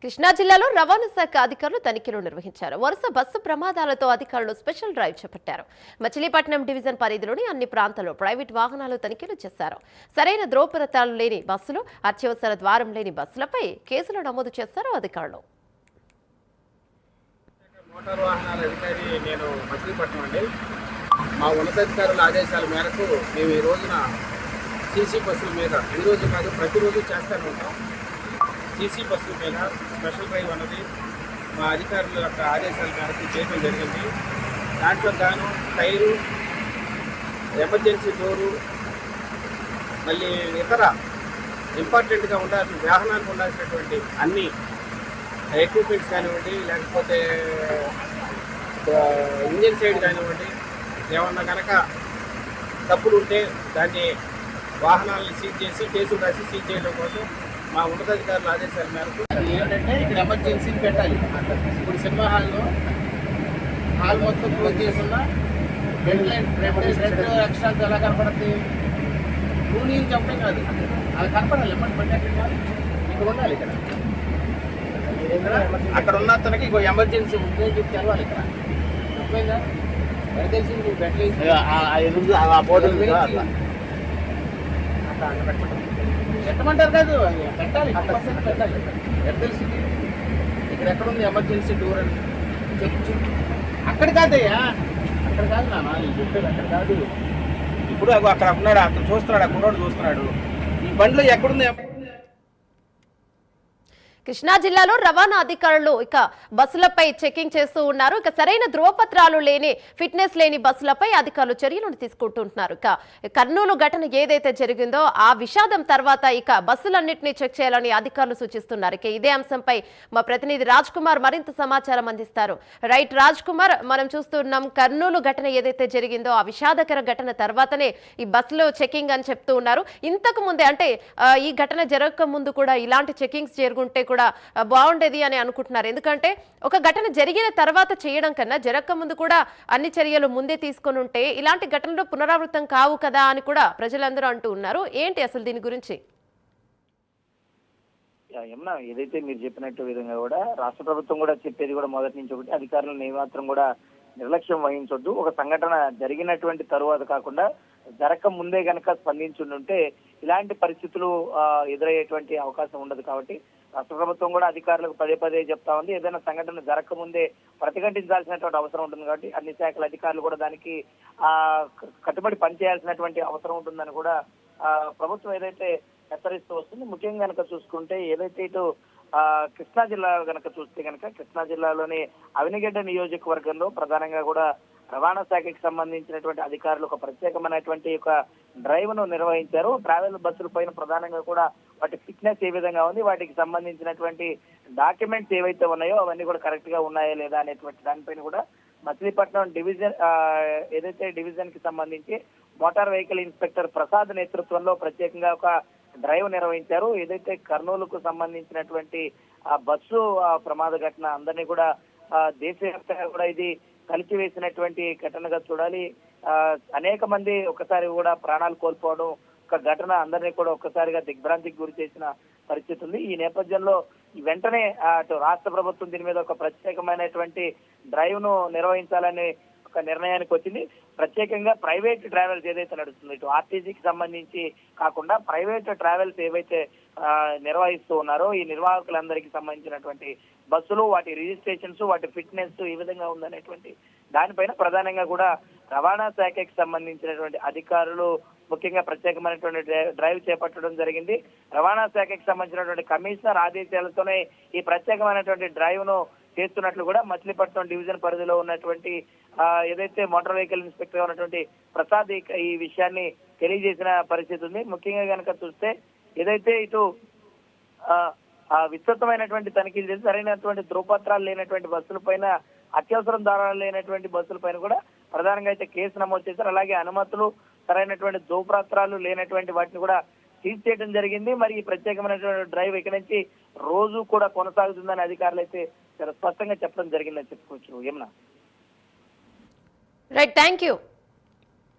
కృష్ణా జిల్లాలో రవాణా శాఖ అధికారులు తనిఖీలు నిర్వహించారు. వరుస బస్సు ప్రమాదాలతో అధికారులు స్పెషల్ డ్రైవ్ చేపట్టారు. మచిలీపట్నం డివిజన్ పరిధిలోని అన్ని ప్రాంతాల్లో ప్రైవేట్ వాహనాలు తనిఖీలు చేశారు. సరైన ధ్రువపత్రాలు లేని బస్సులు, అత్యవసర ద్వారం లేని బస్సులపై కేసులు నమోదు చేశారు అధికారులు. మోటార్ వాహనాల అధికారి నేను మచిలీపట్నం అండి. మా ఉన్నతాధికారుల ఆదేశాల మేరకు మేము ఈ రోజున సీసీ బస్సుల మీద ఈరోజు కాదు ప్రతిరోజు చేస్తూనే ఉంటాం. సీసీ బస్సుల మీద స్పెషల్ డ్రైవ్ అన్నది మా అధికారుల యొక్క ఆదేశాల మేరకు చేయడం జరిగింది. దాంట్లో గాను టైరు, ఎమర్జెన్సీ డోరు, మళ్ళీ ఇతర ఇంపార్టెంట్గా ఉండాల్సిన వాహనానికి ఉండాల్సినటువంటి అన్ని ఎక్విప్మెంట్స్ కానివ్వండి, లేకపోతే ఇంజిన్ సైడ్ కానివ్వండి, ఏమన్నా కనుక తప్పులు ఉంటే దాన్ని వాహనాలను సీజ్ చేసి కేసులు రాసి సీజ్ చేయడం కోసం మా ఉన్నతాధికారుల ఆదేశాల మేరకు ఏంటంటే ఇక్కడ ఎమర్జెన్సీ పెట్టాలి. ఇప్పుడు సినిమా హాల్ మొత్తం క్లోజ్ చేస్తున్న రెడ్ ఎక్స్ట్రా ఎలా కనపడుతుంది? టూనింగ్ చెప్పడం కాదు, అది కనపడాలి. ఎమ్మటి పెట్టాలి, ఇక్కడ ఉండాలి. ఇక్కడ అక్కడ ఉన్న అతనికి ఇంకో ఎమర్జెన్సీ ఉందని చెప్పి తెలవాలి. ఇక్కడ తప్పైందా? ఎమర్జెన్సీ నువ్వు పెట్టలేదు పెట్టమంటారు కాదు, పెట్టాలి, పెట్టాలి. ఎక్కడ తెలిసింది? ఇక్కడ ఎక్కడుంది ఎమర్జెన్సీ డోర్ అని చెప్పు. అక్కడ కాదయ్యా, అక్కడ కాదు నాన్న, నేను చెప్పేది అక్కడ కాదు. ఇప్పుడు అక్కడ ఉన్నాడు, అతను చూస్తున్నాడు, అక్కడ చూస్తున్నాడు. ఈ బండిలో ఎక్కడుంది? కృష్ణా జిల్లాలో రవాణా అధికారులు బస్సులపై చెకింగ్ చేస్తూ ఉన్నారు. సరైన ధ్రువపత్రాలు లేని, ఫిట్నెస్ లేని బస్సులపై అధికారులు చర్యలను తీసుకుంటున్నారు. కర్నూలు ఘటన ఏదైతే జరిగిందో ఆ విషాదం తర్వాత బస్సులన్నింటినీ చెక్ చేయాలని అధికారులు సూచిస్తున్నారు. ఇదే అంశంపై మా ప్రతినిధి రాజ్ కుమార్ మరింత సమాచారం అందిస్తారు. రైట్ రాజ్ కుమార్, మనం చూస్తున్నాం కర్నూలు ఘటన ఏదైతే జరిగిందో ఆ విషాదకర ఘటన తర్వాతనే ఈ బస్సులో చెకింగ్ అని చెప్తూ ఉన్నారు. ఇంతకు ముందే అంటే ఈ ఘటన జరగక ముందు కూడా ఇలాంటి చెకింగ్స్ జరుగుంటే కూడా బాగుండేది అని అనుకుంటున్నారు. ఎందుకంటే ఒక ఘటన జరిగిన తర్వాత చేయడం కన్నా జరగక ముందు కూడా అన్ని చర్యలు ముందే తీసుకొని ఉంటే ఇలాంటి ఘటనలు పునరావృతం కావు కదా అని కూడా ప్రజలందరూ అంటూ ఉన్నారు. ఏంటి అసలు దీని గురించి? యమున, ఏదైతే మీరు చెప్పినట్టు విధంగా కూడా రాష్ట్ర ప్రభుత్వం కూడా చెప్పేది కూడా మొదటి నుంచి ఒకటి, అధికారులను ఏమాత్రం కూడా నిర్లక్ష్యం వహించొద్దు. ఒక సంఘటన జరిగినటువంటి తరువాత కాకుండా జరగక ముందే గనక స్పందించుంటే ఇలాంటి పరిస్థితులు ఎదురయ్యేటువంటి అవకాశం ఉండదు. కాబట్టి రాష్ట్ర ప్రభుత్వం కూడా అధికారులకు పదే పదే చెప్తా ఉంది, ఏదైనా సంఘటన జరగక ముందే ప్రతిఘటించాల్సినటువంటి అవసరం ఉంటుంది. కాబట్టి అన్ని శాఖల అధికారులు కూడా దానికి కట్టుబడి పనిచేయాల్సినటువంటి అవసరం ఉంటుందని కూడా ప్రభుత్వం ఏదైతే హెచ్చరిస్తూ వస్తుంది. ముఖ్యంగా కనుక చూసుకుంటే ఏదైతే ఇటు కృష్ణా జిల్లా కనుక చూస్తే కనుక కృష్ణా జిల్లాలోని అవినిగడ్డ నియోజకవర్గంలో ప్రధానంగా కూడా రవాణా శాఖకి సంబంధించినటువంటి అధికారులు ఒక ప్రత్యేకమైనటువంటి ఒక డ్రైవ్ ను నిర్వహించారు. ట్రావెల్ బస్సుల పైన ప్రధానంగా కూడా వాటి ఫిట్నెస్ ఏ విధంగా ఉంది, వాటికి సంబంధించినటువంటి డాక్యుమెంట్స్ ఏవైతే ఉన్నాయో అవన్నీ కూడా కరెక్ట్ గా ఉన్నాయా లేదా అనేటువంటి దానిపైన కూడా మచిలీపట్నం డివిజన్ ఏదైతే డివిజన్ కి సంబంధించి మోటార్ వెహికల్ ఇన్స్పెక్టర్ ప్రసాద్ నేతృత్వంలో ప్రత్యేకంగా ఒక డ్రైవ్ నిర్వహించారు. ఏదైతే కర్నూలుకు సంబంధించినటువంటి ఆ బస్సు ప్రమాద ఘటన అందరినీ కూడా దేశవ్యాప్తంగా కూడా ఇది కలిసివేసినటువంటి ఘటనగా చూడాలి. అనేక మంది ఒకసారి కూడా ప్రాణాలు కోల్పోవడం ఒక ఘటన అందరినీ కూడా ఒక్కసారిగా దిగ్భ్రాంతికి గురి చేసిన పరిస్థితి ఉంది. ఈ నేపథ్యంలో వెంటనే అటు రాష్ట్ర ప్రభుత్వం దీని మీద ఒక ప్రత్యేకమైనటువంటి డ్రైవ్ ను నిర్వహించాలని ఒక నిర్ణయానికి వచ్చింది. ప్రత్యేకంగా ప్రైవేట్ ట్రావెల్స్ ఏదైతే నడుస్తుందో ఇటు ఆర్టీసీకి సంబంధించి కాకుండా ప్రైవేట్ ట్రావెల్స్ ఏవైతే నిర్వహిస్తూ ఉన్నారో ఈ నిర్వాహకులందరికీ సంబంధించినటువంటి బస్సులు, వాటి రిజిస్ట్రేషన్స్, వాటి ఫిట్నెస్ ఈ విధంగా ఉందనేటువంటి దానిపైన ప్రధానంగా కూడా రవాణా శాఖకి సంబంధించినటువంటి అధికారులు ముఖ్యంగా ప్రత్యేకమైనటువంటి డ్రైవ్ చేపట్టడం జరిగింది. రవాణా శాఖకి సంబంధించినటువంటి కమిషనర్ ఆదేశాలతోనే ఈ ప్రత్యేకమైనటువంటి డ్రైవ్ ను చేస్తున్నట్లు కూడా మచిలీపట్నం డివిజన్ పరిధిలో ఉన్నటువంటి ఏదైతే మోటార్ వెహికల్ ఇన్స్పెక్టర్ ఉన్నటువంటి ప్రసాద్ ఈ విషయాన్ని తెలియజేసిన పరిస్థితి ఉంది. ముఖ్యంగా కనుక చూస్తే ఏదైతే ఇటు విస్తృతమైనటువంటి తనిఖీలు చేసి సరైనటువంటి ధ్రువపత్రాలు లేనటువంటి బస్సుల పైన, అత్యవసరం దారాలు లేనటువంటి బస్సుల పైన కూడా ప్రధానంగా అయితే కేసు నమోదు చేశారు. అలాగే అనుమతులు, సరైనటువంటి ధ్రువపత్రాలు లేనటువంటి వాటిని కూడా సీజ్ చేయడం జరిగింది. మరి ఈ ప్రత్యేకమైనటువంటి డ్రైవ్ ఇక్కడి నుంచి రోజు కూడా కొనసాగుతుందని అధికారులు అయితే చాలా స్పష్టంగా చెప్పడం జరిగిందని చెప్పుకోవచ్చు. Yamuna, right, thank you.